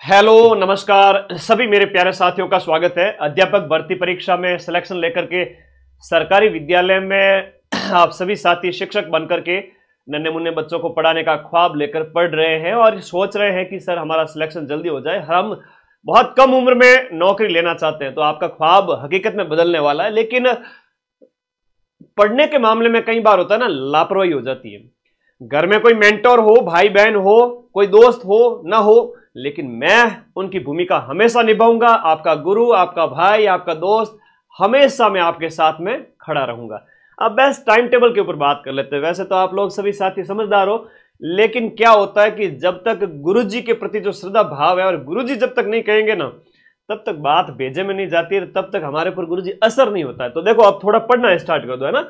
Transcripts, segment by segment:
Hello नमस्कार सभी मेरे प्यारे साथियों का स्वागत है। अध्यापक भर्ती परीक्षा में सिलेक्शन लेकर के सरकारी विद्यालय में आप सभी साथी शिक्षक बनकर के नन्हे मुन्ने बच्चों को पढ़ाने का ख्वाब लेकर पढ़ रहे हैं और सोच रहे हैं कि सर हमारा सिलेक्शन जल्दी हो जाए, हम बहुत कम उम्र में नौकरी लेना चाहते हैं। तो आपका ख्वाब हकीकत में बदलने वाला है, लेकिन पढ़ने के मामले में कई बार होता है ना, लापरवाही हो जाती है। घर में कोई मेंटोर हो, भाई बहन हो, कोई दोस्त हो ना हो, लेकिन मैं उनकी भूमिका हमेशा निभाऊंगा। आपका गुरु, आपका भाई, आपका दोस्त, हमेशा मैं आपके साथ में खड़ा रहूंगा। अब बस टाइम टेबल के ऊपर बात कर लेते हैं। वैसे तो आप लोग सभी साथी समझदार हो, लेकिन क्या होता है कि जब तक गुरुजी के प्रति जो श्रद्धा भाव है और गुरुजी जब तक नहीं कहेंगे ना, तब तक बात भेजे में नहीं जाती है, तब तक हमारे पर गुरुजी असर नहीं होता है। तो देखो अब थोड़ा पढ़ना स्टार्ट कर दो, है ना।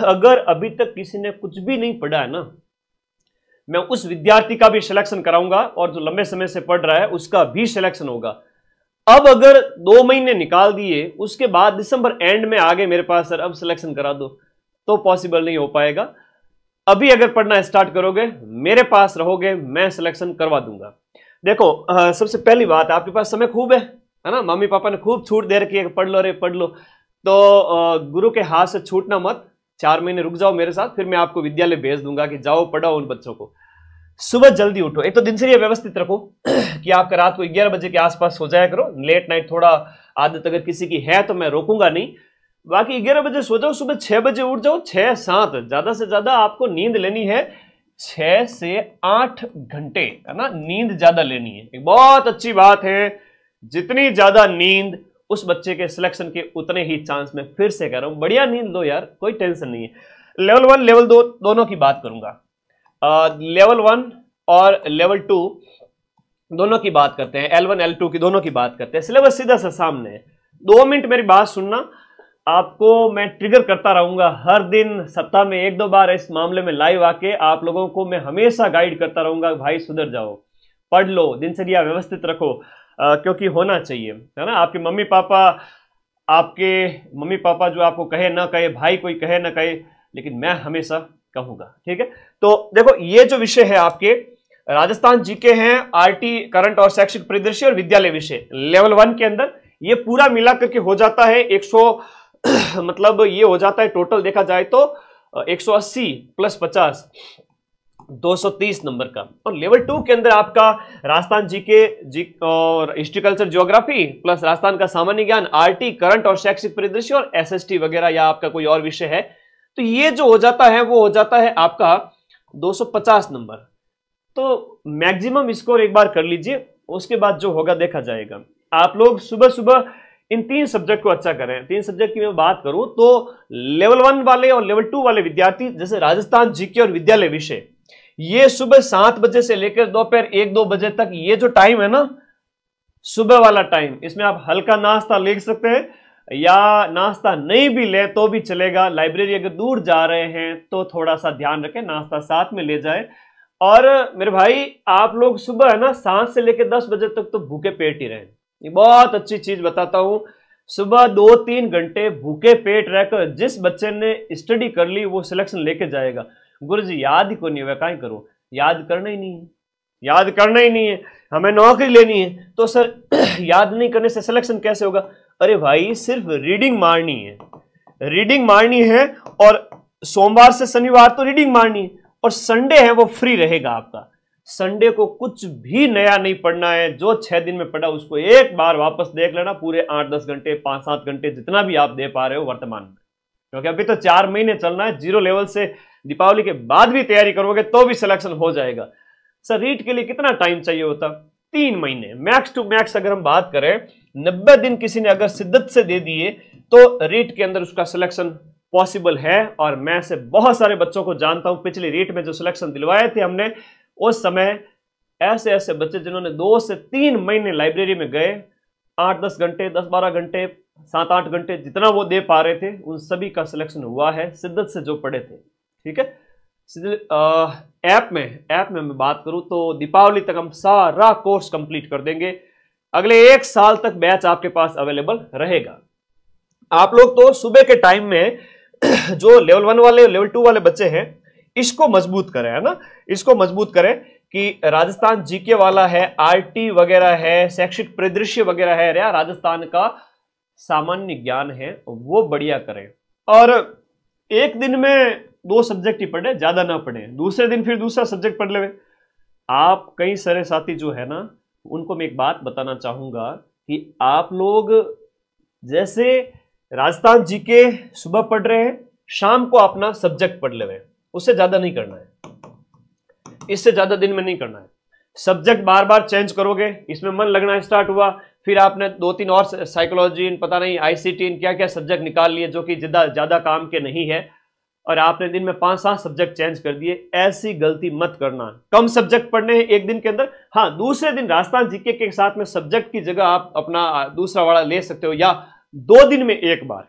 अगर अभी तक किसी ने कुछ भी नहीं पढ़ा है ना, मैं उस विद्यार्थी का भी सिलेक्शन कराऊंगा और जो लंबे समय से पढ़ रहा है उसका भी सिलेक्शन होगा। अब अगर 2 महीने निकाल दिए, उसके बाद दिसंबर एंड में आ गए मेरे पास सर अब सिलेक्शन करा दो, तो पॉसिबल नहीं हो पाएगा। अभी अगर पढ़ना स्टार्ट करोगे, मेरे पास रहोगे, मैं सिलेक्शन करवा दूंगा। देखो सबसे पहली बात, आपके पास समय खूब है ना। मम्मी पापा ने खूब छूट दे रखी है, पढ़ लो रे पढ़ लो। तो गुरु के हाथ से छूटना मत, 4 महीने रुक जाओ मेरे साथ, फिर मैं आपको विद्यालय भेज दूंगा कि जाओ पढ़ाओ उन बच्चों को। सुबह जल्दी उठो, एक तो दिनचर्या व्यवस्थित रखो कि आपका रात को 11 बजे के आसपास हो जाया करो। लेट नाइट थोड़ा आदत अगर किसी की है तो मैं रोकूंगा नहीं, बाकी 11 बजे सो जाओ, सुबह 6 बजे उठ जाओ। 6-7 ज्यादा से ज्यादा आपको नींद लेनी है, 6 से 8 घंटे, है ना, नींद ज्यादा लेनी है। एक बहुत अच्छी बात है, जितनी ज्यादा नींद उस बच्चे के सिलेक्शन के उतने ही चांस। में फिर से कह रहा हूं, बढ़िया नींद लो यार, कोई टेंशन नहीं है। लेवल 1 लेवल 2 दोनों की बात करूंगा। लेवल 1 और लेवल 2 दोनों की बात करते हैं, L1 L2 की दोनों की बात करते हैं। सिलेबस सीधा सा सामने है। 2 मिनट मेरी बात सुनना, आपको मैं ट्रिगर करता रहूंगा हर दिन, सप्ताह में 1-2 बार इस मामले में लाइव आके आप लोगों को मैं हमेशा गाइड करता रहूंगा। भाई सुधर जाओ, पढ़ लो, दिनचर्या व्यवस्थित रखो, क्योंकि होना चाहिए, है ना। आपके मम्मी पापा जो आपको कहे ना कहे, भाई कोई कहे ना कहे, लेकिन मैं हमेशा कहूंगा, ठीक है। तो देखो ये जो विषय है आपके राजस्थान जीके हैं, आरटी करंट और शैक्षिक परिदृश्य और विद्यालय विषय लेवल 1 के अंदर, ये पूरा मिला करके हो जाता है 100 मतलब ये हो जाता है टोटल देखा जाए तो 180 + 50 230 नंबर का। और लेवल 2 के अंदर आपका राजस्थान जीके और history culture geography plus Rajasthan का सामान्य ज्ञान, आरटी करंट और शैक्षिक परिदृश्य और एसएसटी वगैरह, या आपका कोई और विषय है, तो ये जो हो जाता है वो हो जाता है आपका 250 नंबर। तो मैक्सिमम स्कोर एक बार कर लीजिए, उसके बाद जो होगा देखा जाएगा। आप लोग सुबह सुबह इन 3 सब्जेक्ट को अच्छा करें। 3 सब्जेक्ट की मैं बात करूं तो लेवल 1 वाले और लेवल 2 वाले विद्यार्थी, जैसे राजस्थान जीके और विद्यालय विषय, ये सुबह 7 बजे से लेकर दोपहर 1-2 बजे तक, ये जो टाइम है ना, सुबह वाला टाइम, इसमें आप हल्का नाश्ता ले सकते हैं, या नाश्ता नहीं भी ले तो भी चलेगा। लाइब्रेरी अगर दूर जा रहे हैं तो थोड़ा सा ध्यान रखें, नाश्ता साथ में ले जाए। और मेरे भाई आप लोग सुबह है ना 7 से लेकर 10 बजे तक तो भूखे पेट ही रहें। ये बहुत अच्छी चीज बताता हूं, सुबह 2-3 घंटे भूखे पेट रहकर जिस बच्चे ने स्टडी कर ली वो सिलेक्शन लेके जाएगा। गुरुजी याद ही को नहीं हुआ, काहे करो, याद करना ही नहीं है, याद करना ही नहीं है, हमें नौकरी लेनी है। तो सर याद नहीं करने से सिलेक्शन कैसे होगा? अरे भाई सिर्फ रीडिंग मारनी है, रीडिंग मारनी है, और सोमवार से शनिवार तो रीडिंग मारनी है, और संडे है वो फ्री रहेगा आपका। संडे को कुछ भी नया नहीं पढ़ना है, जो 6 दिन में पढ़ा उसको एक बार वापस देख लेना, पूरे 8-10 घंटे 5-7 घंटे जितना भी आप दे पा रहे हो वर्तमान में, क्योंकि अभी तो 4 महीने चलना है। 0 लेवल से दीपावली के बाद भी तैयारी करोगे तो भी सिलेक्शन हो जाएगा। सर रीट के लिए कितना टाइम चाहिए होता? 3 महीने मैक्स टू मैक्स। अगर हम बात करें 90 दिन किसी ने अगर शिद्दत से दे दिए तो रीट के अंदर उसका सिलेक्शन पॉसिबल है। और मैं से बहुत सारे बच्चों को जानता हूं, पिछली रीट में जो सिलेक्शन दिलवाए थे हमने, उस समय ऐसे ऐसे बच्चे जिन्होंने 2 से 3 महीने लाइब्रेरी में गए, 8-10 घंटे 10-12 घंटे 7-8 घंटे जितना वो दे पा रहे थे, उन सभी का सिलेक्शन हुआ है शिद्दत से जो पढ़े थे, ठीक है। ऐप में मैं बात करूं तो दीपावली तक हम सारा कोर्स कंप्लीट कर देंगे। अगले 1 साल तक बैच आपके पास अवेलेबल रहेगा। आप लोग तो सुबह के टाइम में जो लेवल 1 वाले लेवल 2 वाले बच्चे हैं, इसको मजबूत करें, है ना, इसको मजबूत करें कि राजस्थान जीके वाला है, आरटी वगैरह है, शैक्षिक परिदृश्य वगैरह है, या राजस्थान का सामान्य ज्ञान है, वो बढ़िया करें। और एक दिन में 2 सब्जेक्ट ही पढ़े, ज्यादा ना पढ़े, दूसरे दिन फिर दूसरा सब्जेक्ट पढ़ ले। आप कई सारे साथी जो है ना, उनको मैं एक बात बताना चाहूंगा कि आप लोग जैसे राजस्थान जीके सुबह पढ़ रहे हैं, शाम को अपना सब्जेक्ट पढ़ ले, उससे ज्यादा नहीं करना है, इससे ज्यादा दिन में नहीं करना है। सब्जेक्ट बार बार चेंज करोगे, इसमें मन लगना स्टार्ट हुआ, फिर आपने 2-3 और साइकोलॉजी, पता नहीं आईसीटी, क्या क्या सब्जेक्ट निकाल लिए जो कि ज्यादा काम के नहीं है, और आपने दिन में 5-7 सब्जेक्ट चेंज कर दिए। ऐसी गलती मत करना। कम सब्जेक्ट पढ़ने हैं एक दिन के अंदर। हाँ, दूसरे दिन राजस्थान जीके के साथ में सब्जेक्ट की जगह आप अपना दूसरा वाला ले सकते हो, या 2 दिन में एक बार,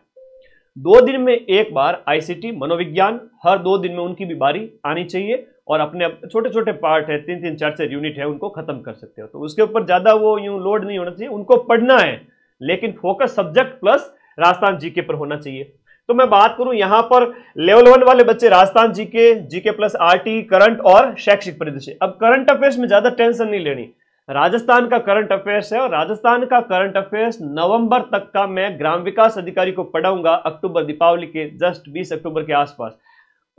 2 दिन में एक बार आईसीटी, मनोविज्ञान, हर 2 दिन में उनकी भी बारी आनी चाहिए, और अपने छोटे छोटे पार्ट है, 3-3, 4-4 यूनिट है, उनको खत्म कर सकते हो। तो उसके ऊपर ज्यादा वो यूं लोड नहीं होना चाहिए, उनको पढ़ना है, लेकिन focus subject plus Rajasthan GK पर होना चाहिए। तो मैं बात करूं यहां पर लेवल 1 वाले बच्चे, Rajasthan GK, GK plus RT, current और शैक्षिक परिदृश्य। अब करंट अफेयर्स में ज्यादा टेंशन नहीं लेनी, राजस्थान का करंट अफेयर्स है, और राजस्थान का करंट अफेयर्स नवंबर तक का मैं ग्राम विकास अधिकारी को पढ़ाऊंगा, अक्टूबर, दीपावली के जस्ट 20 अक्टूबर के आसपास।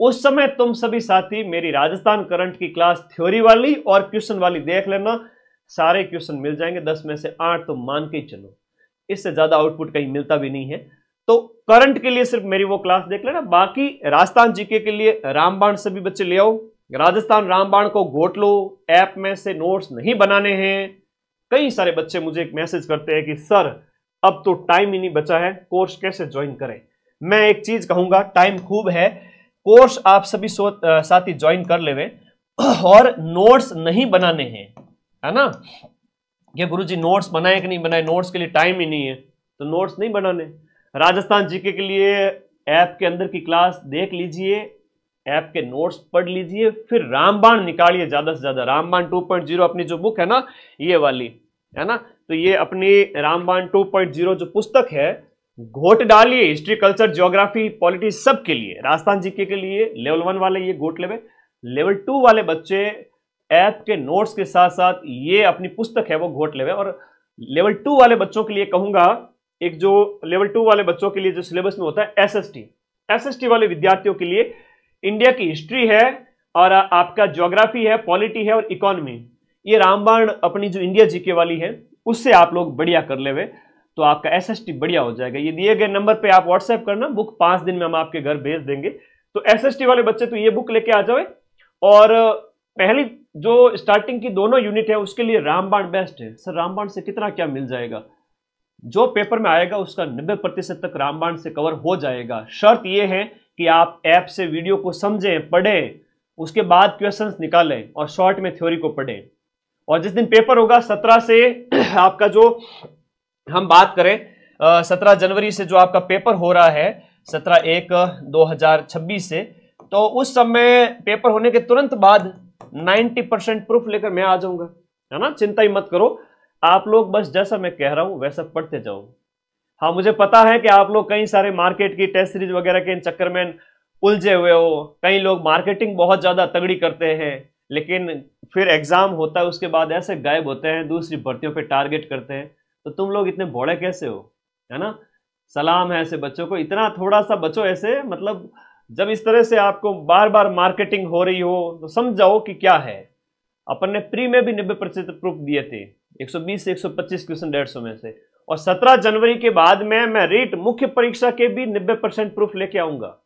उस समय तुम सभी साथी मेरी राजस्थान करंट की क्लास थ्योरी वाली और क्वेश्चन वाली देख लेना, सारे क्वेश्चन मिल जाएंगे, 10 में से 8 तो मान के ही चलो, इससे ज्यादा आउटपुट कहीं मिलता भी नहीं है। तो करंट के लिए सिर्फ मेरी वो क्लास देख लेना। बाकी राजस्थान जीके के लिए रामबाण सभी बच्चे ले आओ, राजस्थान रामबाण को घोट लो, ऐप में से नोट्स नहीं बनाने हैं। कई सारे बच्चे मुझे एक मैसेज करते हैं कि सर अब तो टाइम ही नहीं बचा है, कोर्स कैसे ज्वाइन करें। मैं एक चीज कहूंगा, टाइम खूब है, कोर्स आप सभी साथी ज्वाइन कर लेवे, और नोट्स नहीं बनाने हैं, है ना। ये गुरुजी नोट्स बनाए कि नहीं बनाए, नोट्स के लिए टाइम ही नहीं है, तो नोट्स नहीं बनाने। राजस्थान जीके के लिए ऐप के अंदर की क्लास देख लीजिए, ऐप के नोट्स पढ़ लीजिए, फिर रामबाण निकालिए ज्यादा से ज्यादा। रामबाण 2.0 अपनी जो बुक है ना, ये वाली है ना, तो ये अपनी रामबाण 2.0 जो पुस्तक है, घोट डालिए। हिस्ट्री, कल्चर, ज्योग्राफी, पॉलिटी सब के लिए, राजस्थान जीके के लिए लेवल 1 वाले ये घोट लेवे, लेवल 2 वाले बच्चे ऐप के नोट्स के साथ साथ ये अपनी पुस्तक है वो घोट लेवे। और लेवल 2 वाले बच्चों के लिए कहूंगा, एक जो लेवल 2 वाले बच्चों के लिए जो सिलेबस में होता है एसएसटी वाले विद्यार्थियों के लिए इंडिया की हिस्ट्री है, और आपका ज्योग्राफी है, पॉलिटी है और इकोनॉमी, ये रामबाण अपनी जो इंडिया जीके वाली है उससे आप लोग बढ़िया कर लेवे, तो आपका एसएसटी बढ़िया हो जाएगा। ये दिए गए नंबर पे आप व्हाट्सएप करना, बुक 5 दिन में हम आपके घर भेज देंगे। तो एसएसटी वाले बच्चे तो ये बुक लेके आ जाए, और पहली जो स्टार्टिंग की दोनों यूनिट है उसके लिए रामबाण बेस्ट है। सर रामबाण से कितना क्या मिल जाएगा, जो पेपर में आएगा उसका 90% तक रामबाण से कवर हो जाएगा। शर्त यह है कि आप ऐप से वीडियो को समझें, पढ़ें, उसके बाद क्वेश्चंस निकालें और शॉर्ट में थ्योरी को पढ़ें। और जिस दिन पेपर होगा 17 से आपका जो हम बात करें 17 जनवरी से जो आपका पेपर हो रहा है 17/1/2026 से, तो उस समय पेपर होने के तुरंत बाद 90% प्रूफ लेकर मैं आ जाऊंगा, है ना। चिंता ही मत करो, आप लोग बस जैसा मैं कह रहा हूं वैसा पढ़ते जाओ। हाँ, मुझे पता है कि आप लोग कई सारे मार्केट की टेस्ट सीरीज वगैरह के चक्कर में उलझे हुए हो, कई लोग मार्केटिंग बहुत ज्यादा तगड़ी करते हैं, लेकिन फिर एग्जाम होता है उसके बाद ऐसे गायब होते हैं, दूसरी भर्तियों पे टारगेट करते हैं। तो तुम लोग इतने भोले कैसे हो, है ना। सलाम है ऐसे बच्चों को, इतना थोड़ा सा बचो ऐसे। मतलब जब इस तरह से आपको बार बार मार्केटिंग हो रही हो तो समझ जाओ कि क्या है। अपन ने प्री में भी 90% प्रूफ दिए थे, 120 से 125 क्वेश्चन 150 में से, और 17 जनवरी के बाद में मैं रीट मुख्य परीक्षा के भी 90% प्रूफ लेके आऊंगा।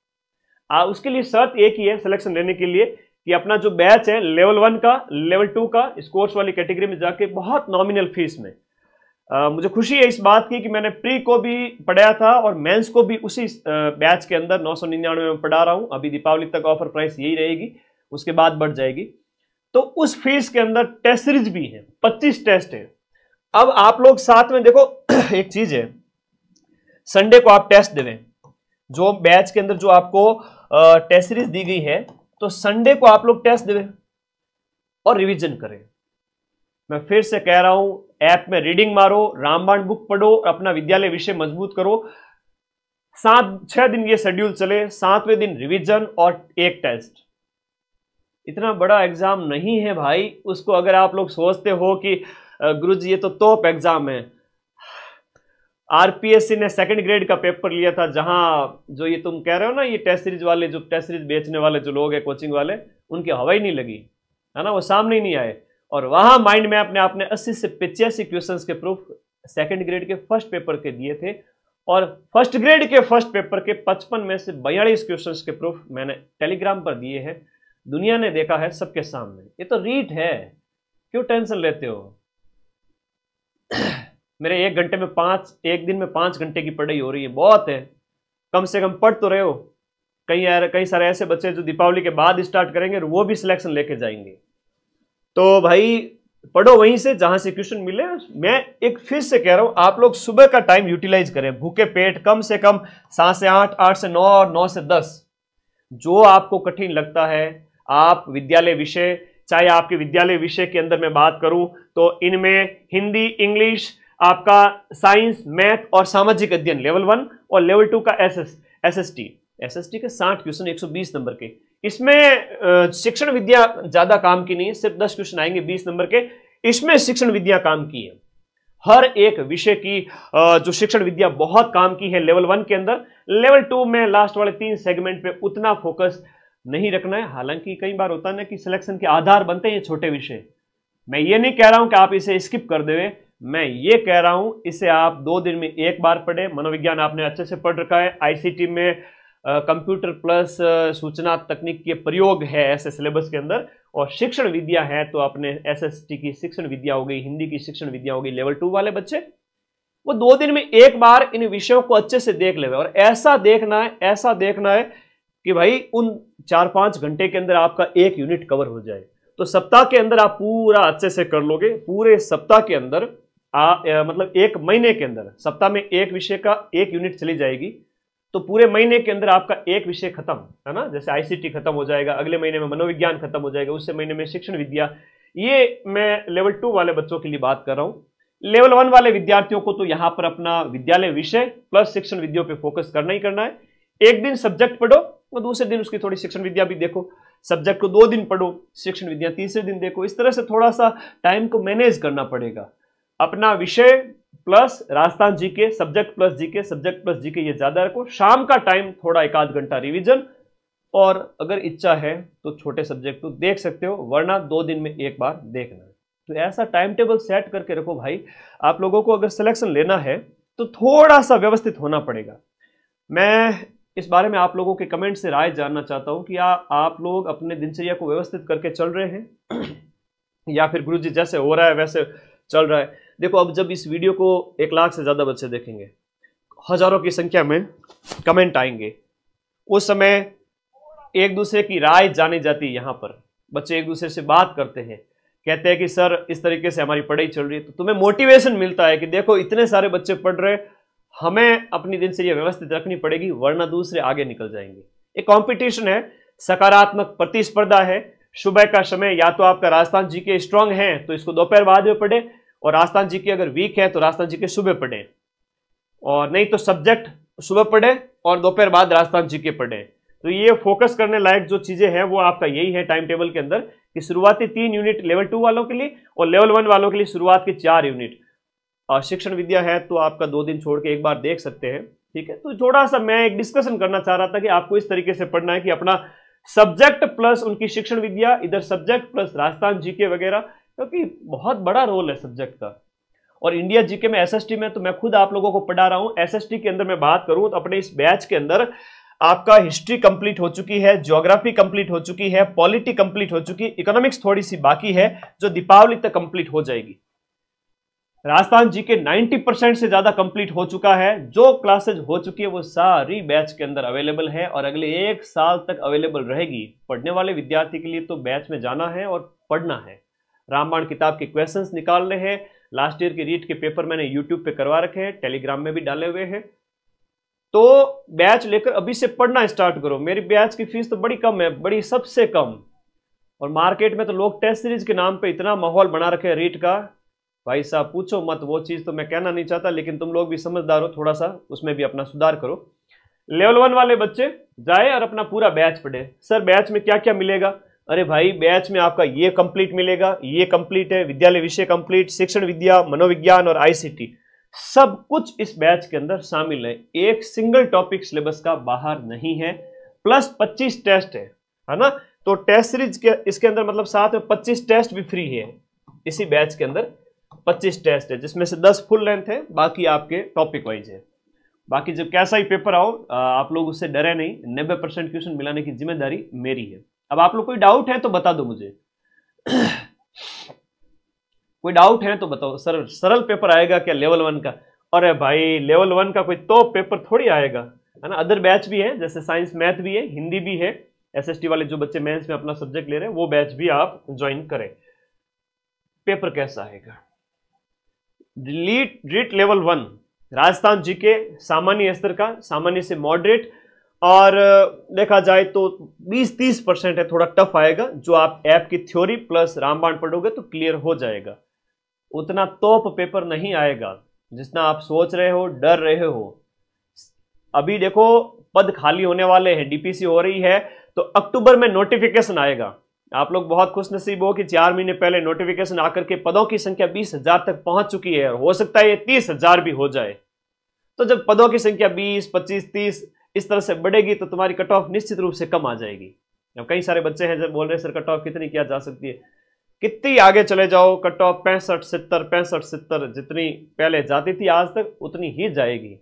उसके लिए शर्त एक ही है सिलेक्शन लेने के लिए, कि अपना जो बैच है लेवल 1 का, लेवल 2 का, इस कोर्स वाली कैटेगरी में जाके बहुत नॉमिनल फीस में। मुझे खुशी है इस बात की कि मैंने प्री को भी पढ़ाया था और मेंस को भी उसी बैच के अंदर 999 में पढ़ा रहा हूं। अभी दीपावली तक ऑफर प्राइस यही रहेगी, उसके बाद बढ़ जाएगी। तो उस फीस के अंदर टेस्ट सीरीज भी है, 25 टेस्ट है। अब आप लोग साथ में देखो एक चीज है, संडे को आप टेस्ट देवें, जो बैच के अंदर जो आपको टेस्ट सीरीज दी गई है, तो संडे को आप लोग टेस्ट देवें और रिवीजन करें। मैं फिर से कह रहा हूं, ऐप में रीडिंग मारो, रामबाण बुक पढ़ो, अपना विद्यालय विषय मजबूत करो। 7-6 दिन ये शेड्यूल चले, 7वें दिन रिवीजन और एक टेस्ट। इतना बड़ा एग्जाम नहीं है भाई उसको। अगर आप लोग सोचते हो कि गुरुजी ये तो टॉप एग्जाम है, आरपीएससी ने सेकंड ग्रेड का पेपर लिया था, जहां जो ये तुम कह रहे हो ना, ये टेस्ट सीरीज वाले, जो टेस्ट सीरीज बेचने वाले जो लोग हैं, कोचिंग वाले, उनकी हवा ही नहीं लगी है ना, वो सामने ही नहीं आए। और वहां माइंड मैप ने आपने 80 से 85 क्वेश्चंस के प्रूफ सेकंड ग्रेड के फर्स्ट पेपर के दिए थे, और फर्स्ट ग्रेड के फर्स्ट पेपर के 55 में से 42 क्वेश्चंस के प्रूफ मैंने टेलीग्राम पर दिए हैं। दुनिया ने देखा है सबके सामने। ये तो रीट है, क्यों टेंशन लेते हो? मेरे एक दिन में 5 घंटे की पढ़ाई हो रही है, बहुत है। कम से कम पढ़ तो रहे हो। कई सारे ऐसे बच्चे जो दीपावली के बाद स्टार्ट करेंगे और वो भी सिलेक्शन लेके जाएंगे। तो भाई पढ़ो वहीं से जहां से क्वेश्चन मिले। मैं एक फिर से कह रहा हूं, आप लोग सुबह का टाइम यूटिलाइज करें, भूखे पेट, कम से कम 7 से 8, 8 से 9 और 9 से 10। जो आपको कठिन लगता है, आप विद्यालय विषय, चाहे आपके विद्यालय विषय के अंदर मैं बात करूं तो इनमें हिंदी, इंग्लिश, आपका साइंस, मैथ और सामाजिक अध्ययन लेवल 1 और लेवल 2 का एसएसटी के 60 क्वेश्चन 120 नंबर के। इसमें शिक्षण विद्या ज्यादा काम की नहीं है, सिर्फ 10 क्वेश्चन आएंगे 20 नंबर के। इसमें शिक्षण विद्या काम की है। हर एक विषय की जो शिक्षण विद्या बहुत काम की है लेवल 1 के अंदर। लेवल 2 में लास्ट वाले 3 सेगमेंट पे उतना फोकस नहीं रखना है। हालांकि कई बार होता है ना कि सिलेक्शन के आधार बनते हैं ये छोटे विषय। मैं ये नहीं कह रहा हूं कि आप इसे स्किप कर देवे, मैं ये कह रहा हूं इसे आप 2 दिन में एक बार पढ़े। मनोविज्ञान आपने अच्छे से पढ़ रखा है, आईसीटी में कंप्यूटर प्लस सूचना तकनीक के प्रयोग है ऐसे सिलेबस के अंदर, और शिक्षण विद्या है तो अपने एसएसटी की शिक्षण विद्या हो गई, हिंदी की शिक्षण विद्या हो गई। लेवल 2 वाले बच्चे वो 2 दिन में एक बार इन विषयों को अच्छे से देख ले, और ऐसा देखना है कि भाई उन 4-5 घंटे के अंदर आपका एक यूनिट कवर हो जाए। तो सप्ताह के अंदर आप पूरा अच्छे से कर लोगे। पूरे सप्ताह के अंदर मतलब एक महीने के अंदर सप्ताह में एक विषय का एक यूनिट चली जाएगी, तो पूरे महीने के अंदर आपका एक विषय खत्म है ना। जैसे आईसीटी खत्म हो जाएगा, अगले महीने में मनोविज्ञान खत्म हो जाएगा, उससे महीने में शिक्षण विद्या। ये मैं लेवल 2 वाले बच्चों के लिए बात कर रहा हूं। लेवल 1 वाले विद्यार्थियों को तो यहां पर अपना विद्यालय विषय प्लस शिक्षण विद्या पे फोकस करना ही करना है। एक दिन सब्जेक्ट पढ़ो और दूसरे दिन उसकी थोड़ी शिक्षण विद्या भी देखो। सब्जेक्ट को 2 दिन पढ़ो, शिक्षण विद्या तीसरे दिन देखो। इस तरह से थोड़ा सा टाइम को मैनेज करना पड़ेगा। अपना विषय plus Rajasthan GK, subject plus GK, subject plus GK ये ज्यादा रखो। शाम का टाइम थोड़ा 1-8 घंटा रिवीजन, और अगर इच्छा है तो छोटे सब्जेक्ट तो देख सकते हो, वरना 2 दिन में एक बार देखना है। तो ऐसा टाइम टेबल सेट करके रखो भाई। आप लोगों को अगर सिलेक्शन लेना है तो थोड़ा सा व्यवस्थित होना पड़ेगा। मैं इस बारे में आप लोगों के कमेंट से राय जानना चाहता हूं कि आप लोग अपने दिनचर्या को व्यवस्थित करके चल रहे हैं या फिर गुरुजी जैसे हो रहा है वैसे चल रहा है। देखो, अब जब इस वीडियो को 1 लाख से ज्यादा बच्चे देखेंगे, हजारों की संख्या में कमेंट आएंगे, उस समय एक दूसरे की राय जानी जाती है। यहां पर बच्चे एक दूसरे से बात करते हैं, कहते हैं कि सर इस तरीके से हमारी पढ़ाई चल रही है। तो तुम्हें मोटिवेशन मिलता है कि देखो इतने सारे बच्चे पढ़ रहे, हमें अपनी दिनचर्या व्यवस्थित रखनी पड़ेगी, वरना दूसरे आगे निकल जाएंगे। एक कंपटीशन है, सकारात्मक प्रतिस्पर्धा है। सुबह का समय या तो आपका राजस्थान जीके स्ट्रांग है तो इसको दोपहर बाद में पढ़े, और राजस्थान जीके अगर वीक है तो राजस्थान जीके सुबह पढ़े, और नहीं तो सब्जेक्ट सुबह पढ़े और दोपहर बाद राजस्थान जीके पढ़े। तो ये फोकस करने लायक जो चीजें हैं वो आपका यही है टाइम टेबल के अंदर कि शुरुआती 3 यूनिट लेवल 2 वालों के लिए और लेवल 1 वालों के लिए शुरुआत के 4 यूनिट। और शिक्षण विद्या है तो आपका 2 दिन छोड़ के एक बार देख सकते हैं, ठीक है। तो थोड़ा सा मैं एक डिस्कशन करना चाह रहा था कि आपको इस तरीके से पढ़ना है कि अपना सब्जेक्ट प्लस उनकी शिक्षण विद्या, इधर सब्जेक्ट प्लस राजस्थान जीके वगैरह, क्योंकि बहुत बड़ा रोल है सब्जेक्ट का। और इंडिया जीके में, एसएसटी में तो मैं खुद आप लोगों को पढ़ा रहा हूं। एसएसटी के अंदर मैं बात करूं तो अपने इस बैच के अंदर आपका हिस्ट्री कंप्लीट हो चुकी है, ज्योग्राफी कंप्लीट हो चुकी है, पॉलिटी कंप्लीट हो चुकी है, इकोनॉमिक्स थोड़ी सी बाकी है जो दीपावली तक कंप्लीट हो जाएगी। राजस्थान जीके 90% से ज्यादा कंप्लीट हो चुका है। जो क्लासेज हो चुकी है वो सारी बैच के अंदर अवेलेबल है और अगले 1 साल तक अवेलेबल रहेगी। पढ़ने वाले विद्यार्थी के लिए तो बैच में जाना है और पढ़ना है। रामबाण किताब के क्वेश्चंस निकालने हैं। लास्ट ईयर के रीट के पेपर मैंने यूट्यूब पे करवा रखे हैं, टेलीग्राम में भी डाले हुए हैं। तो बैच लेकर अभी से पढ़ना स्टार्ट करो। मेरी बैच की फीस तो बड़ी कम है, बड़ी सबसे कम, और मार्केट में तो लोग टेस्ट सीरीज के नाम पे इतना माहौल बना रखे हैं रीट का, भाई साहब पूछो मत। वो चीज तो मैं कहना नहीं चाहता, लेकिन तुम लोग भी समझदार हो, थोड़ा सा उसमें भी अपना सुधार करो। लेवल 1 वाले बच्चे जाए और अपना पूरा बैच पढ़े। सर बैच में क्या क्या मिलेगा? अरे भाई बैच में आपका ये कंप्लीट मिलेगा, ये कंप्लीट है, विद्यालय विषय कंप्लीट, शिक्षण विद्या, मनोविज्ञान और आईसीटी सब कुछ इस बैच के अंदर शामिल है। एक सिंगल टॉपिक सिलेबस का बाहर नहीं है, प्लस 25 टेस्ट है ना। तो टेस्ट सीरीज के इसके अंदर मतलब साथ में 25 टेस्ट भी फ्री है। इसी बैच के अंदर 25 टेस्ट है, जिसमें से 10 फुल लेंथ है, बाकी आपके टॉपिक वाइज है। बाकी जब कैसा ही पेपर आओ आप लोग उससे डरे नहीं, 90% क्वेश्चन मिलाने की जिम्मेदारी मेरी है। अब आप लोग कोई डाउट है तो बता दो मुझे कोई डाउट है तो बताओ। सरल पेपर आएगा क्या लेवल 1 का? अरे भाई लेवल 1 का कोई तो पेपर थोड़ी आएगा, है ना। अदर बैच भी है, जैसे साइंस मैथ भी है, हिंदी भी है। एसएसटी वाले जो बच्चे मेंस में अपना सब्जेक्ट ले रहे हैं वो बैच भी आप ज्वाइन करें। पेपर कैसा आएगा? रीट लेवल 1 राजस्थान जीके सामान्य स्तर का, सामान्य से मॉडरेट, और देखा जाए तो 20-30% है, थोड़ा टफ आएगा। जो आप ऐप की थ्योरी प्लस रामबाण पढ़ोगे तो क्लियर हो जाएगा। उतना टॉप पेपर नहीं आएगा जितना आप सोच रहे हो, डर रहे हो। अभी देखो पद खाली होने वाले हैं, डीपीसी हो रही है, तो अक्टूबर में नोटिफिकेशन आएगा। आप लोग बहुत खुशनसीब हो कि 4 महीने पहले नोटिफिकेशन आकर के पदों की संख्या 20,000 तक पहुंच चुकी है, और हो सकता है ये 30,000 भी हो जाए। तो जब पदों की संख्या 20, 25, 30 इस तरह से बढ़ेगी तो तुम्हारी कट ऑफ निश्चित रूप से कम आ जाएगी। अब कई सारे बच्चे हैं जब बोल रहे हैं सर कट ऑफ कितनी किया जा सकती है, कितनी आगे चले जाओ कट ऑफ 65-70 जितनी पहले जाती थी आज तक उतनी ही जाएगी।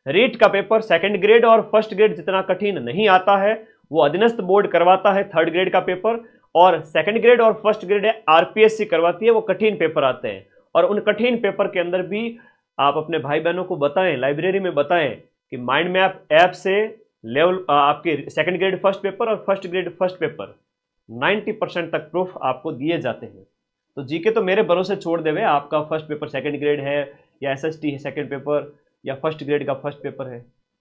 रीट का पेपर सेकंड ग्रेड और फर्स्ट ग्रेड जितना कठिन नहीं आता है, वो अधीनस्थ बोर्ड करवाता है थर्ड ग्रेड का पेपर, और सेकंड ग्रेड और फर्स्ट ग्रेड आरपीएससी करवाती है, वो कठिन पेपर आते हैं। और उन कठिन पेपर के अंदर भी आप अपने भाई बहनों को बताएं, लाइब्रेरी में बताएं कि माइंड मैप ऐप से लेवल आपके सेकंड ग्रेड फर्स्ट पेपर और फर्स्ट ग्रेड फर्स्ट पेपर 90% तक प्रूफ आपको दिए जाते हैं। तो जीके तो मेरे भरोसे छोड़ देवे, आपका फर्स्ट पेपर सेकंड ग्रेड है या एसएसटी है सेकंड पेपर या फर्स्ट ग्रेड का फर्स्ट पेपर है,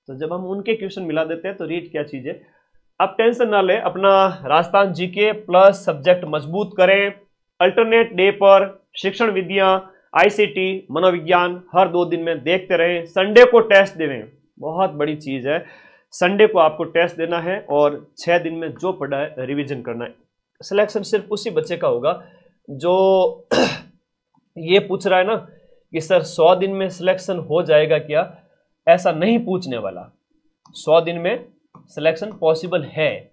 तो जब हम उनके क्वेश्चन मिला देते हैं तो रीट क्या चीज़ है। अब टेंशन ना ले, अपना राजस्थान जीके प्लस सब्जेक्ट मजबूत करें। अल्टरनेट डे पर शिक्षण विद्या, आईसीटी, मनोविज्ञान हर 2 दिन में देखते रहें। संडे को टेस्ट देवें, बहुत बड़ी चीज है। संडे को आपको टेस्ट देना है और 6 दिन में जो पढ़ा है रिवीजन करना है। सिलेक्शन सिर्फ उसी बच्चे का होगा जो ये पूछ रहा है ना कि सर 100 दिन में सिलेक्शन हो जाएगा क्या, ऐसा नहीं पूछने वाला। 100 दिन में सिलेक्शन पॉसिबल है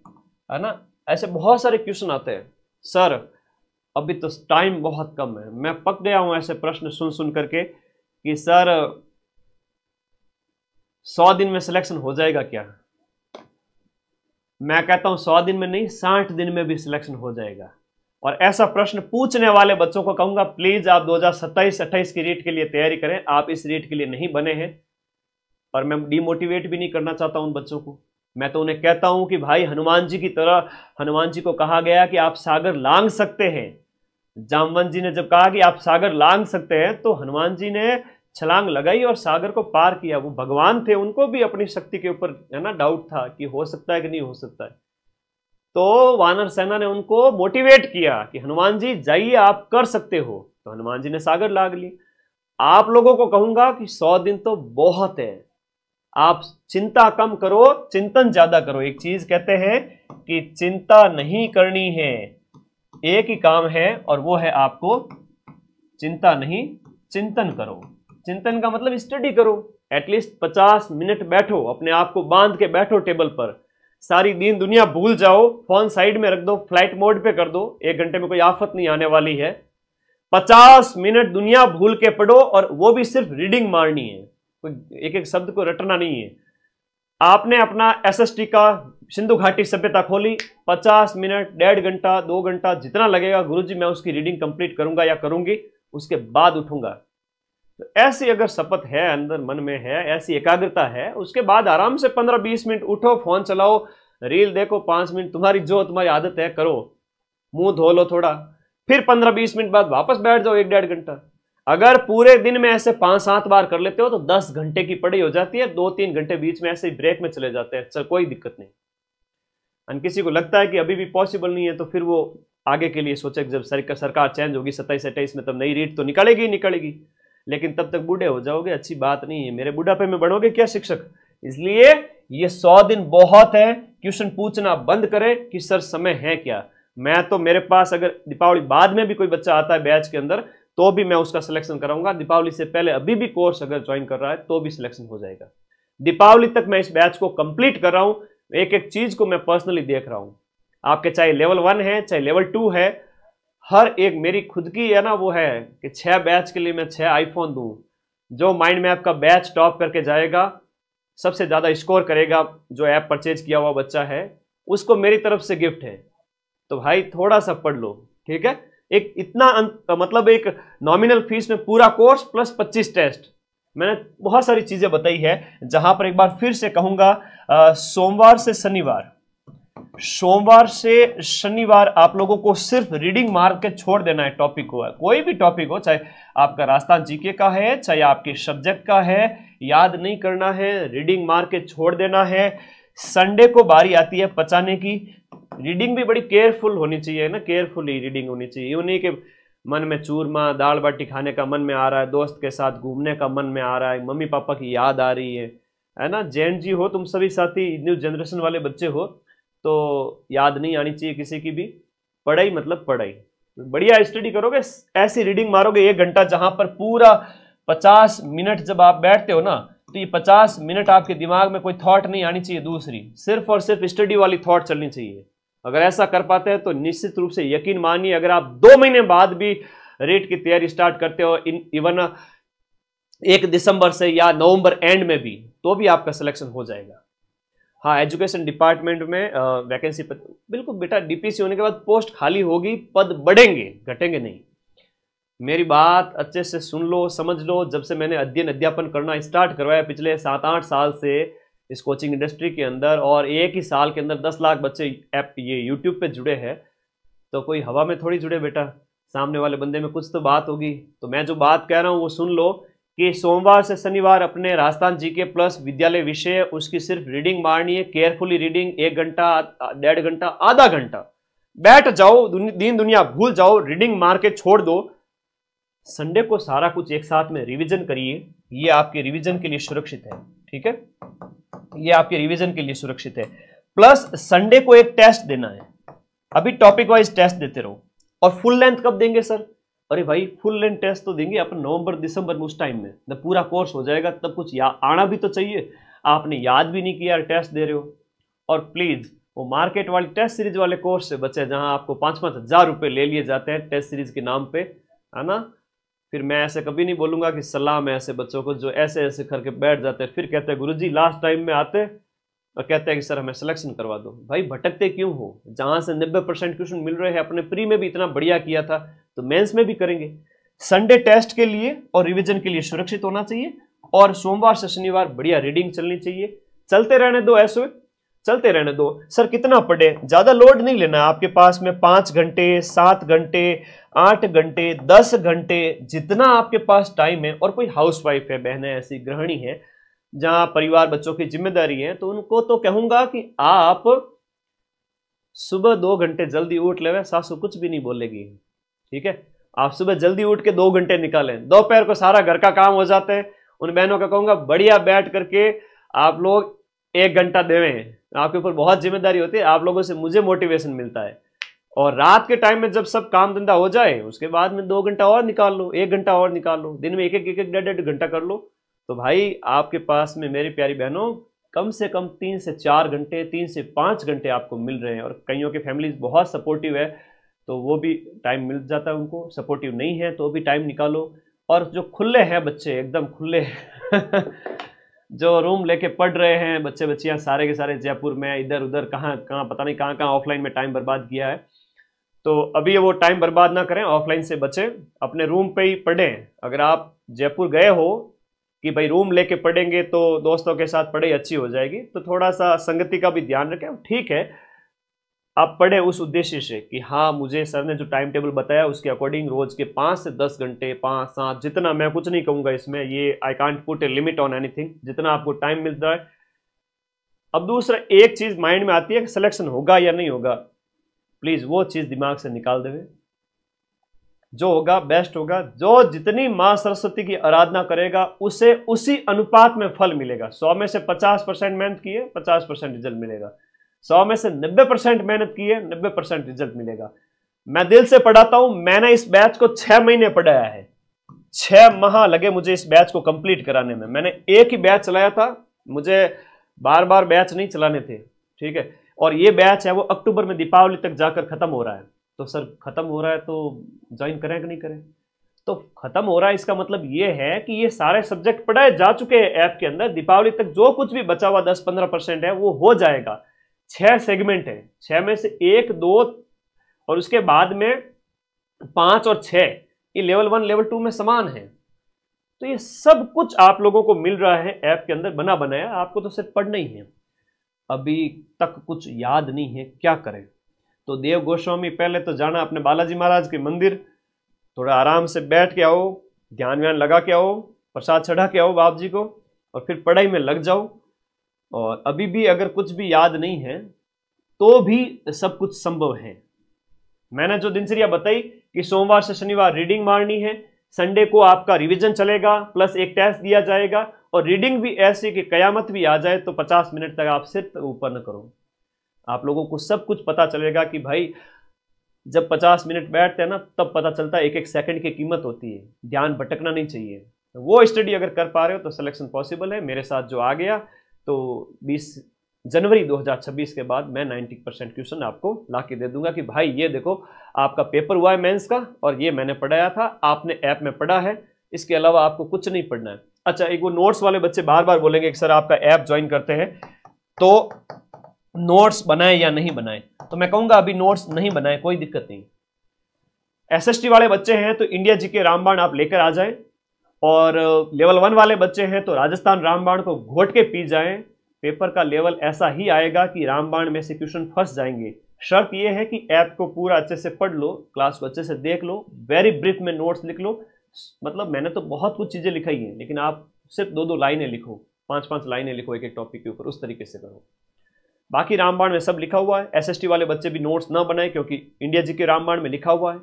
ना। ऐसे बहुत सारे क्वेश्चन आते हैं, सर अभी तो टाइम बहुत कम है। मैं पक गया हूं ऐसे प्रश्न सुन सुन करके कि सर 100 दिन में सिलेक्शन हो जाएगा क्या। मैं कहता हूं 100 दिन में नहीं, 60 दिन में भी सिलेक्शन हो जाएगा। और ऐसा प्रश्न पूछने वाले बच्चों को कहूंगा प्लीज आप 2027-28 की रीट के लिए तैयारी करें। आप इस रीट के लिए नहीं बने हैं, और मैं डिमोटिवेट भी नहीं करना चाहता उन बच्चों को। मैं तो उन्हें कहता हूं कि भाई हनुमान जी की तरह, हनुमान जी को कहा गया कि आप सागर लांघ सकते हैं। जामवंत जी ने जब कहा कि आप सागर लांघ सकते हैं तो हनुमान जी ने छलांग लगाई और सागर को पार किया। वो भगवान थे, उनको भी अपनी शक्ति के ऊपर है ना डाउट था कि हो सकता है कि नहीं हो सकता है। तो वानर सेना ने उनको मोटिवेट किया कि हनुमान जी जाइए आप कर सकते हो, तो हनुमान जी ने सागर लांघ ली। आप लोगों को कहूंगा कि 100 दिन तो बहुत है, आप चिंता कम करो, चिंतन ज्यादा करो। एक चीज कहते हैं कि चिंता नहीं करनी है, एक ही काम है और वो है आपको चिंता नहीं चिंतन करो। चिंतन का मतलब स्टडी करो, एटलीस्ट 50 मिनट बैठो, अपने आप को बांध के बैठो टेबल पर। सारी दिन दुनिया भूल जाओ, फोन साइड में रख दो, फ्लाइट मोड पे कर दो, 1 घंटे में कोई आफत नहीं आने वाली है। 50 मिनट दुनिया भूल के पढ़ो, और वो भी सिर्फ रीडिंग मारनी है, कोई एक एक शब्द को रटना नहीं है। आपने अपना एसएसटी का सिंधु घाटी सभ्यता खोली, 50 मिनट, 1.5 घंटा, 2 घंटा जितना लगेगा गुरुजी मैं उसकी रीडिंग कंप्लीट करूंगा या करूंगी, उसके बाद उठूंगा। तो ऐसी अगर शपथ है, अंदर मन में है, ऐसी एकाग्रता है, उसके बाद आराम से 15-20 मिनट उठो, फोन चलाओ, रील देखो 5 मिनट, तुम्हारी जो तुम्हारी आदत है करो, मुंह धो लो थोड़ा, फिर 15-20 मिनट बाद वापस बैठ जाओ 1-1.5 घंटा। अगर पूरे दिन में ऐसे 5-7 बार कर लेते हो तो 10 घंटे की पढ़ाई हो जाती है। 2-3 घंटे बीच में ऐसे ही ब्रेक में चले जाते हैं, कोई दिक्कत नहीं। और किसी को लगता है कि अभी भी पॉसिबल नहीं है तो फिर वो आगे के लिए सोचे कि जब सरकार चेंज होगी 27-28 में, तब नई रीट तो निकालेगी ही निकालेगी, लेकिन तब तक बूढ़े हो जाओगे, अच्छी बात नहीं है। मेरे बुढ़ापे में बनोगे क्या शिक्षक? इसलिए ये 100 दिन बहुत है। क्वेश्चन पूछना बंद करें कि सर समय है क्या, मैं तो, मेरे पास अगर दीपावली बाद में भी कोई बच्चा आता है बैच के अंदर तो भी मैं उसका सिलेक्शन कराऊंगा। दीपावली से पहले अभी भी कोर्स अगर ज्वाइन कर रहा है तो भी सिलेक्शन हो जाएगा। दीपावली तक मैं इस बैच को कंप्लीट कर रहा हूं, एक एक चीज को मैं पर्सनली देख रहा हूं। आपके चाहे लेवल 1 है चाहे लेवल 2 है, हर एक मेरी खुद की है ना वो है कि 6 बैच के लिए मैं 6 आईफोन दूं। जो माइंड मैप का बैच टॉप करके जाएगा, सबसे ज्यादा स्कोर करेगा, जो ऐप परचेज किया हुआ बच्चा है, उसको मेरी तरफ से गिफ्ट है। तो भाई थोड़ा सा पढ़ लो, ठीक है। एक इतना मतलब एक नॉमिनल फीस में पूरा कोर्स प्लस 25 टेस्ट, मैंने बहुत सारी चीजें बताई है। जहां पर एक बार फिर से कहूंगा, सोमवार से शनिवार आप लोगों को सिर्फ रीडिंग मार के छोड़ देना है। टॉपिक हो, कोई भी टॉपिक हो, चाहे आपका राजस्थान जीके का है चाहे आपके सब्जेक्ट का है, याद नहीं करना है, रीडिंग मार के छोड़ देना है। संडे को बारी आती है पचाने की। रीडिंग भी बड़ी केयरफुल होनी चाहिए ना, केयरफुली रीडिंग होनी चाहिए। यूं नहीं कि मन में चूरमा दाल बाटी खाने का मन में आ रहा है, दोस्त के साथ घूमने का मन में आ रहा है, मम्मी पापा की याद आ रही है ना। जैन जी हो तुम सभी साथी, न्यू जनरेशन वाले बच्चे हो, तो याद नहीं आनी चाहिए किसी की भी। पढ़ाई मतलब पढ़ाई, बढ़िया स्टडी करोगे, ऐसी रीडिंग मारोगे 1 घंटा, जहां पर पूरा 50 मिनट जब आप बैठते हो ना, तो ये 50 मिनट आपके दिमाग में कोई थॉट नहीं आनी चाहिए दूसरी, सिर्फ और सिर्फ स्टडी वाली थॉट चलनी चाहिए। अगर ऐसा कर पाते हैं तो निश्चित रूप से यकीन मानिए, अगर आप 2 महीने बाद भी रेट की तैयारी स्टार्ट करते हो, इवन 1 दिसंबर से या नवंबर एंड में भी, तो भी आपका सिलेक्शन हो जाएगा। हाँ, एजुकेशन डिपार्टमेंट में वैकेंसी बिल्कुल बेटा, डीपीसी होने के बाद पोस्ट खाली होगी, पद बढ़ेंगे, घटेंगे नहीं। मेरी बात अच्छे से सुन लो, समझ लो। जब से मैंने अध्ययन अध्यापन करना स्टार्ट करवाया पिछले 7-8 साल से इस कोचिंग इंडस्ट्री के अंदर, और एक ही साल के अंदर 10 लाख बच्चे ऐप ये यूट्यूब पे जुड़े हैं, तो कोई हवा में थोड़ी जुड़े बेटा, सामने वाले बंदे में कुछ तो बात होगी। तो मैं जो बात कह रहा हूँ वो सुन लो कि सोमवार से शनिवार अपने राजस्थान जीके प्लस विद्यालय विषय, उसकी सिर्फ रीडिंग मारनी है, केयरफुली रीडिंग। 1 घंटा, 1.5 घंटा, आधा घंटा बैठ जाओ, दीन दुनिया भूल जाओ, रीडिंग मार के छोड़ दो। संडे को सारा कुछ एक साथ में रिवीजन करिए, ये आपके रिवीजन के लिए सुरक्षित है, ठीक है, ये आपके रिवीजन के लिए सुरक्षित है। प्लस संडे को एक टेस्ट देना है, अभी टॉपिक वाइज टेस्ट देते रहो। और फुल लेंथ कब देंगे सर? अरे भाई फुल लेंथ टेस्ट तो देंगे अपन नवंबर दिसंबर में, उस टाइम में जब पूरा कोर्स हो जाएगा, तब कुछ आना भी तो चाहिए। आपने याद भी नहीं किया, टेस्ट दे रहे हो। और प्लीज वो मार्केट वाली टेस्ट सीरीज वाले कोर्स से बचे, जहां आपको 5-5 हज़ार रुपए ले लिए जाते हैं टेस्ट सीरीज के नाम पे, है ना। फिर मैं ऐसे कभी नहीं बोलूंगा कि सलाह में ऐसे बच्चों को जो ऐसे ऐसे करके बैठ जाते हैं, फिर कहते हैं गुरुजी लास्ट टाइम में आते और कहते हैं कि सर हमें सिलेक्शन करवा दो। भाई भटकते क्यों हो? जहां से 90% क्वेश्चन मिल रहे हैं, अपने प्री में भी इतना बढ़िया किया था, तो मेंस में भी करेंगे। संडे टेस्ट के लिए और रिवीजन के लिए सुरक्षित होना चाहिए, और सोमवार से शनिवार बढ़िया रीडिंग चलनी चाहिए। चलते रहने दो, ऐसे चलते रहने दो। सर कितना पढ़े? ज्यादा लोड नहीं लेना। आपके पास में 5 घंटे, 7 घंटे, 8 घंटे, 10 घंटे, जितना आपके पास टाइम है। और कोई हाउसवाइफ है, बहनें ऐसी गृहिणी है जहां परिवार बच्चों की जिम्मेदारी है, तो उनको तो कहूंगा कि आप सुबह 2 घंटे जल्दी उठ ले, सासू कुछ भी नहीं बोलेगी, ठीक है। आप सुबह जल्दी उठ के 2 घंटे निकालें, दोपहर को सारा घर का काम हो जाता है। उन बहनों का कहूंगा बढ़िया बैठ करके आप लोग 1 घंटा देवें, आपके ऊपर बहुत जिम्मेदारी होती है, आप लोगों से मुझे मोटिवेशन मिलता है। और रात के टाइम में जब सब काम धंधा हो जाए, उसके बाद में 2 घंटा और निकाल लो, 1 घंटा और निकाल लो, दिन में एक एक 1.5 घंटा कर लो। तो भाई आपके पास में मेरी प्यारी बहनों कम से कम 3 से 4 घंटे, 3 से 5 घंटे आपको मिल रहे हैं। और कईयों की फैमिली बहुत सपोर्टिव है, तो वो भी टाइम मिल जाता है उनको। सपोर्टिव नहीं है तो भी टाइम निकालो। और जो खुले हैं बच्चे, एकदम खुले जो रूम लेके पढ़ रहे हैं बच्चे बच्चियां सारे के सारे जयपुर में, इधर उधर कहाँ कहाँ पता नहीं कहाँ कहाँ ऑफलाइन में टाइम बर्बाद किया है, तो अभी वो टाइम बर्बाद ना करें, ऑफलाइन से बचें, अपने रूम पे ही पढ़ें। अगर आप जयपुर गए हो कि भाई रूम लेके पढ़ेंगे तो दोस्तों के साथ पढ़ाई अच्छी हो जाएगी, तो थोड़ा सा संगति का भी ध्यान रखें। ठीक है, आप पढ़े उस उद्देश्य से कि हाँ मुझे सर ने जो टाइम टेबल बताया उसके अकॉर्डिंग रोज के 5 से 10 घंटे, 5-7 जितना, मैं कुछ नहीं कहूंगा इसमें, ये I can't put a limit on anything, जितना आपको टाइम मिलता है। अब दूसरा एक चीज माइंड में आती है कि सिलेक्शन होगा या नहीं होगा, प्लीज वो चीज दिमाग से निकाल देवे। जो होगा बेस्ट होगा। जो जितनी मां सरस्वती की आराधना करेगा उसे उसी अनुपात में फल मिलेगा। 100 में से 50% मेहनत की है, 50% रिजल्ट मिलेगा। 100 में से 90% मेहनत की है, 90% रिजल्ट मिलेगा। मैं दिल से पढ़ाता हूं। मैंने इस बैच को 6 महीने पढ़ाया है, 6 माह लगे मुझे इस बैच को कंप्लीट कराने में। मैंने एक ही बैच चलाया था, मुझे बार बार बैच नहीं चलाने थे, ठीक है। और ये बैच है वो अक्टूबर में दीपावली तक जाकर खत्म हो रहा है। तो सर खत्म हो रहा है तो ज्वाइन करें कि नहीं करें? तो खत्म हो रहा है इसका मतलब ये है कि ये सारे सब्जेक्ट पढ़ाए जा चुके हैं ऐप के अंदर। दीपावली तक जो कुछ भी बचा हुआ 10-15% है वो हो जाएगा। 6 सेगमेंट है, 6 में से 1, 2 और उसके बाद में 5 और 6 ये लेवल 1 लेवल 2 में समान है। तो ये सब कुछ आप लोगों को मिल रहा है ऐप के अंदर बना बनाया, आपको तो सिर्फ पढ़ना ही है। अभी तक कुछ याद नहीं है, क्या करें? तो देव गोस्वामी, पहले तो जाना अपने बालाजी महाराज के मंदिर, थोड़ा आराम से बैठ के आओ, ध्यान व्यान लगा के आओ, प्रसाद चढ़ा के आओ बाप जी को, और फिर पढ़ाई में लग जाओ। और अभी भी अगर कुछ भी याद नहीं है तो भी सब कुछ संभव है। मैंने जो दिनचर्या बताई कि सोमवार से शनिवार रीडिंग मारनी है, संडे को आपका रिवीजन चलेगा प्लस एक टेस्ट दिया जाएगा, और रीडिंग भी ऐसी कि कयामत भी आ जाए तो 50 मिनट तक आप सिर ऊपर न करो। आप लोगों को सब कुछ पता चलेगा कि भाई जब 50 मिनट बैठते हैं ना तब पता चलता है एक एक सेकंड की कीमत होती है, ध्यान भटकना नहीं चाहिए। वो स्टडी अगर कर पा रहे हो तो सिलेक्शन पॉसिबल है। मेरे साथ जो आ गया तो 20 जनवरी 2026 के बाद मैं 90% क्वेश्चन आपको ला के दे दूंगा कि भाई ये देखो आपका पेपर हुआ है मेंस का, और ये मैंने पढ़ाया था, आपने ऐप में पढ़ा है, इसके अलावा आपको कुछ नहीं पढ़ना है। अच्छा, एक वो नोट्स वाले बच्चे बार बार बोलेंगे कि सर आपका ऐप ज्वाइन करते हैं तो नोट्स बनाए या नहीं बनाए, तो मैं कहूंगा अभी नोट्स नहीं बनाए, कोई दिक्कत नहीं। एसएसटी वाले बच्चे हैं तो इंडिया जीके रामबाण आप लेकर आ जाएं, और लेवल 1 वाले बच्चे हैं तो राजस्थान रामबाण को घोट के पी जाएं। पेपर का लेवल ऐसा ही आएगा कि रामबाण में से क्वेश्चन फंस जाएंगे। शर्त यह है कि ऐप को पूरा अच्छे से पढ़ लो, क्लास को अच्छे से देख लो, वेरी ब्रीफ में नोट्स लिख लो। मतलब मैंने तो बहुत कुछ चीजें लिखाई हैं, लेकिन आप सिर्फ 2-2 लाइनें लिखो, 5-5 लाइनें लिखो एक एक टॉपिक के ऊपर, उस तरीके से करो। बाकी रामबाण में सब लिखा हुआ है। एसएसटी वाले बच्चे भी नोट्स ना बनाए क्योंकि इंडिया जी के रामबाण में लिखा हुआ है।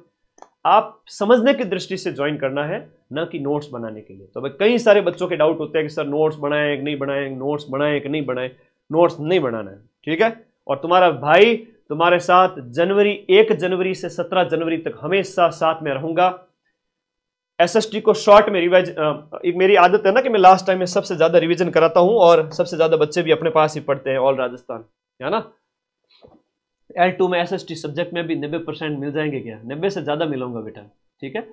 आप समझने की दृष्टि से ज्वाइन करना है, ना कि नोट्स बनाने के लिए। तो भाई कई सारे बच्चों के डाउट होते हैं कि सर नोट्स बनाए कि नहीं बनाए, नोट्स बनाए कि नहीं बनाए। नोट्स नहीं बनाना है, ठीक है। और तुम्हारा भाई तुम्हारे साथ 1 जनवरी से 17 जनवरी तक हमेशा साथ में रहूंगा। एसएसटी को शॉर्ट में रिवाइज, एक मेरी आदत है ना कि मैं लास्ट टाइम में सबसे ज्यादा रिवीजन कराता हूं, और सबसे ज्यादा बच्चे भी अपने पास ही पढ़ते हैं ऑल राजस्थान, है ना। L2 में एसएसटी सब्जेक्ट में भी 90% मिल जाएंगे क्या? 90 से ज्यादा मिलूंगा बेटा, ठीक है।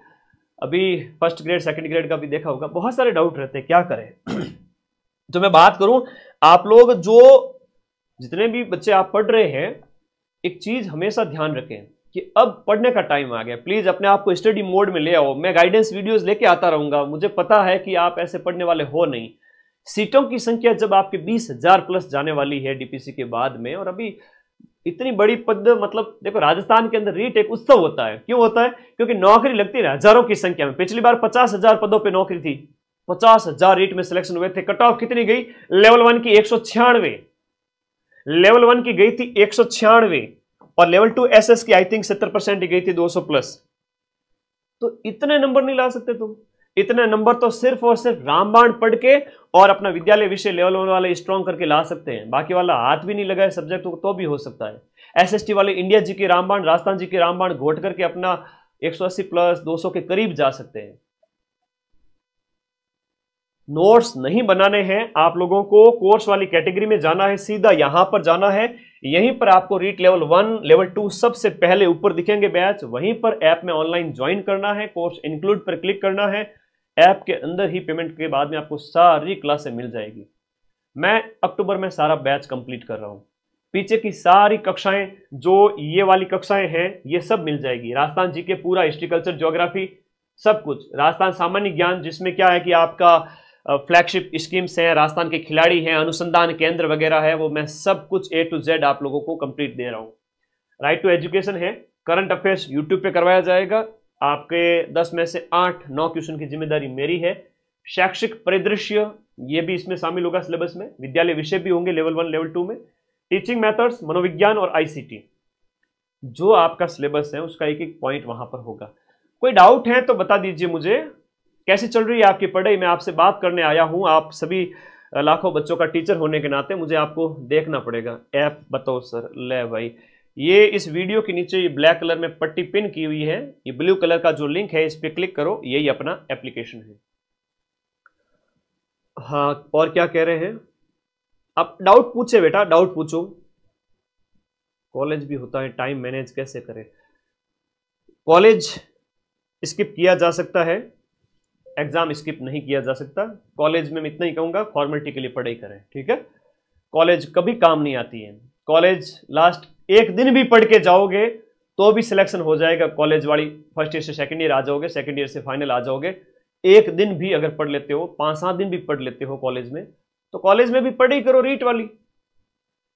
अभी फर्स्ट ग्रेड सेकंड ग्रेड का भी देखा होगा, बहुत सारे डाउट रहते हैं, क्या करें। तो मैं बात करूं, आप लोग जो जितने भी बच्चे आप पढ़ रहे हैं, एक चीज हमेशा ध्यान रखें कि अब पढ़ने का टाइम आ गया। प्लीज अपने आप को स्टडी मोड में ले आओ। मैं गाइडेंस वीडियोस लेके आता रहूंगा, मुझे पता है कि आप ऐसे पढ़ने वाले हो नहीं। सीटों की संख्या जब आपके 20,000 प्लस जाने वाली है डीपीसी के बाद में, और अभी इतनी बड़ी पद, मतलब देखो राजस्थान के अंदर रीट एक उत्सव होता है। क्यों होता है? क्योंकि नौकरी लगती है हजारों की संख्या में। पिछली बार 50,000 पदों पे नौकरी थी, 50,000 रीट में सिलेक्शन हुए थे। कट ऑफ कितनी गई? लेवल 1 की 196, लेवल 1 की गई थी 196, और लेवल 2 एसएस की आई थिंक 70% ही गई थी, 200 प्लस। तो इतने नंबर नहीं ला सकते तुम। इतने नंबर तो सिर्फ और सिर्फ रामबाण पढ़ के और अपना विद्यालय विषय लेवल 1 वाले स्ट्रॉन्ग करके ला सकते हैं। बाकी वाला हाथ भी नहीं लगाए सब्जेक्ट तो भी हो सकता है। एसएसटी वाले इंडिया जी के रामबाण, राजस्थान जी के रामबाण घोट करके अपना 180 प्लस 200 के करीब जा सकते हैं। नोट्स नहीं बनाने हैं आप लोगों को, कोर्स वाली कैटेगरी में जाना है, सीधा यहां पर जाना है। यहीं पर आपको रीट लेवल 1 लेवल 2 सबसे पहले ऊपर दिखेंगे बैच, वहीं पर ऐप में ऑनलाइन ज्वाइन करना है, कोर्स इंक्लूड पर क्लिक करना है। ऐप के अंदर ही पेमेंट के बाद में आपको सारी क्लासें मिल जाएगी। मैं अक्टूबर में सारा बैच कंप्लीट कर रहा हूं। पीछे की सारी कक्षाएं, जो ये वाली कक्षाएं हैं, ये सब मिल जाएगी। राजस्थान जी के पूरा हिस्ट्री कल्चर ज्योग्राफी सब कुछ, राजस्थान सामान्य ज्ञान जिसमें क्या है कि आपका फ्लैगशिप स्कीम्स हैं, राजस्थान के खिलाड़ी हैं, अनुसंधान केंद्र वगैरह है, वो मैं सब कुछ A to Z आप लोगों को कंप्लीट दे रहा हूं। राइट टू एजुकेशन है, करंट अफेयर्स यूट्यूब पे करवाया जाएगा। आपके 10 में से 8-9 क्वेश्चन की जिम्मेदारी मेरी है। शैक्षिक परिदृश्य ये भी इसमें शामिल होगा सिलेबस में। विद्यालय विषय भी होंगे लेवल 1 लेवल 2 में। टीचिंग मेथड्स, मनोविज्ञान और आईसीटी, जो आपका सिलेबस है उसका एक एक पॉइंट वहां पर होगा। कोई डाउट है तो बता दीजिए मुझे। कैसी चल रही है आपकी पढ़ाई? मैं आपसे बात करने आया हूं। आप सभी लाखों बच्चों का टीचर होने के नाते मुझे आपको देखना पड़ेगा। ऐप बताओ सर। ले भाई, ये इस वीडियो के नीचे ये ब्लैक कलर में पट्टी पिन की हुई है, ये ब्लू कलर का जो लिंक है इस पे क्लिक करो, यही अपना एप्लीकेशन है। हाँ, और क्या कह रहे हैं आप? डाउट पूछे बेटा, डाउट पूछो। कॉलेज भी होता है, टाइम मैनेज कैसे करें? कॉलेज स्किप किया जा सकता है, एग्जाम स्किप नहीं किया जा सकता। कॉलेज में मैं इतना ही कहूंगा, फॉर्मेलिटी के लिए पढ़ाई करें, ठीक है। कॉलेज कभी काम नहीं आती है। कॉलेज लास्ट एक दिन भी पढ़ के जाओगे तो भी सिलेक्शन हो जाएगा। कॉलेज वाली फर्स्ट ईयर से सेकंड ईयर आ जाओगे, सेकंड ईयर से फाइनल आ जाओगे। एक दिन भी अगर पढ़ लेते हो, 5-7 दिन भी पढ़ लेते हो कॉलेज में, तो कॉलेज में भी पढ़ाई करो रीट वाली।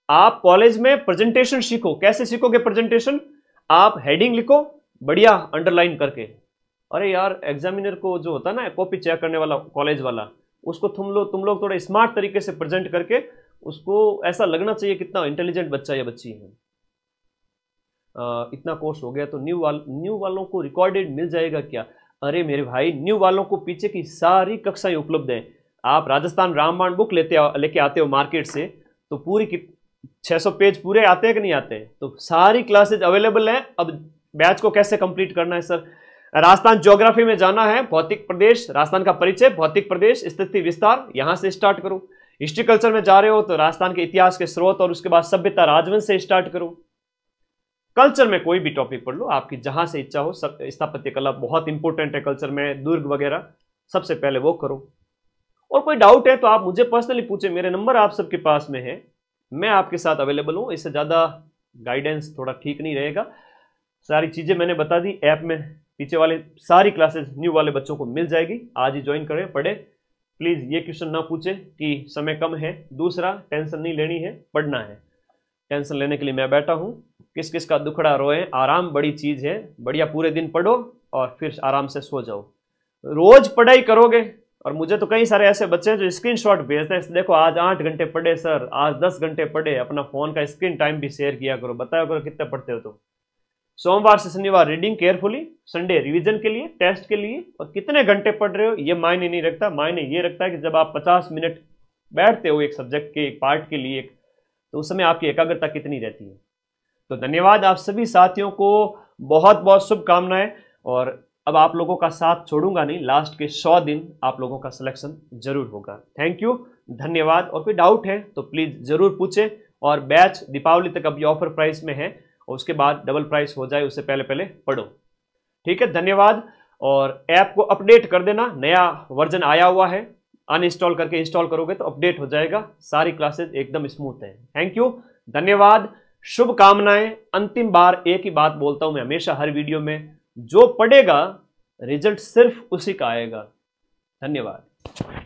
आप कॉलेज में प्रेजेंटेशन सीखो। कैसे सीखोगे प्रेजेंटेशन? आप हेडिंग लिखो बढ़िया अंडरलाइन करके। अरे यार, एग्जामिनर को जो होता है ना कॉपी चेक करने वाला कॉलेज वाला, उसको तुम लोग थोड़ा स्मार्ट तरीके से प्रेजेंट करके उसको ऐसा लगना चाहिए कितना इंटेलिजेंट बच्चा या बच्ची है। इतना कोर्स हो गया तो न्यू वालों को रिकॉर्डेड मिल जाएगा क्या? अरे मेरे भाई, न्यू वालों को पीछे की सारी कक्षाएं उपलब्ध हैं। आप राजस्थान रामबाण बुक लेके आते हो मार्केट से, तो पूरी 600 पेज पूरे आते हैं कि नहीं आते हैं? तो सारी क्लासेज अवेलेबल हैं। अब बैच को कैसे कंप्लीट करना है सर? राजस्थान ज्योग्राफी में जाना है, भौतिक प्रदेश, राजस्थान का परिचय, भौतिक प्रदेश, स्थिति विस्तार, यहां से स्टार्ट करो। हिस्ट्री कल्चर में जा रहे हो तो राजस्थान के इतिहास के स्रोत और उसके बाद सभ्यता राजवंश से स्टार्ट करो। कल्चर में कोई भी टॉपिक पढ़ लो, आपकी जहां से इच्छा हो। स्थापत्य कला बहुत इंपॉर्टेंट है कल्चर में, दुर्ग वगैरह, सबसे पहले वो करो। और कोई डाउट है तो आप मुझे पर्सनली पूछे, मेरे नंबर आप सबके पास में है, मैं आपके साथ अवेलेबल हूं। इससे ज्यादा गाइडेंस थोड़ा ठीक नहीं रहेगा। सारी चीजें मैंने बता दी, ऐप में पीछे वाले सारी क्लासेस न्यू वाले बच्चों को मिल जाएगी। आज ही ज्वाइन करें, पढ़े। प्लीज ये क्वेश्चन ना पूछे कि समय कम है। दूसरा, टेंशन नहीं लेनी है, पढ़ना है। टेंशन लेने के लिए मैं बैठा हूं। किस किस का दुखड़ा रोए, आराम बड़ी चीज है। बढ़िया पूरे दिन पढ़ो और फिर आराम से सो जाओ। रोज पढ़ाई करोगे, और मुझे तो कई सारे ऐसे बच्चे हैं जो स्क्रीनशॉट भेजते हैं, देखो आज 8 घंटे पढ़े सर, आज 10 घंटे पढ़े। अपना फोन का स्क्रीन टाइम भी शेयर किया करो, बताया करो कितने पढ़ते हो। तो सोमवार से शनिवार रीडिंग केयरफुली, संडे रिवीजन के लिए, टेस्ट के लिए। और कितने घंटे पढ़ रहे हो ये मायने नहीं रखता, मायने ये रखता है कि जब आप 50 मिनट बैठते हो एक सब्जेक्ट के, एक पार्ट के लिए, तो उस समय आपकी एकाग्रता कितनी रहती है। तो धन्यवाद आप सभी साथियों को, बहुत बहुत शुभकामनाएं। और अब आप लोगों का साथ छोड़ूंगा नहीं, लास्ट के 100 दिन आप लोगों का सिलेक्शन जरूर होगा। थैंक यू, धन्यवाद। और कोई डाउट है तो प्लीज जरूर पूछे। और बैच दीपावली तक अभी ऑफर प्राइस में है, और उसके बाद डबल प्राइस हो जाए उससे पहले पहले पढ़ो, ठीक है। धन्यवाद। और ऐप को अपडेट कर देना, नया वर्जन आया हुआ है, अनइंस्टॉल करके इंस्टॉल करोगे तो अपडेट हो जाएगा। सारी क्लासेस एकदम स्मूथ है। थैंक यू, धन्यवाद, शुभकामनाएं। अंतिम बार एक ही बात बोलता हूं मैं हमेशा हर वीडियो में, जो पढ़ेगा रिजल्ट सिर्फ उसी का आएगा। धन्यवाद।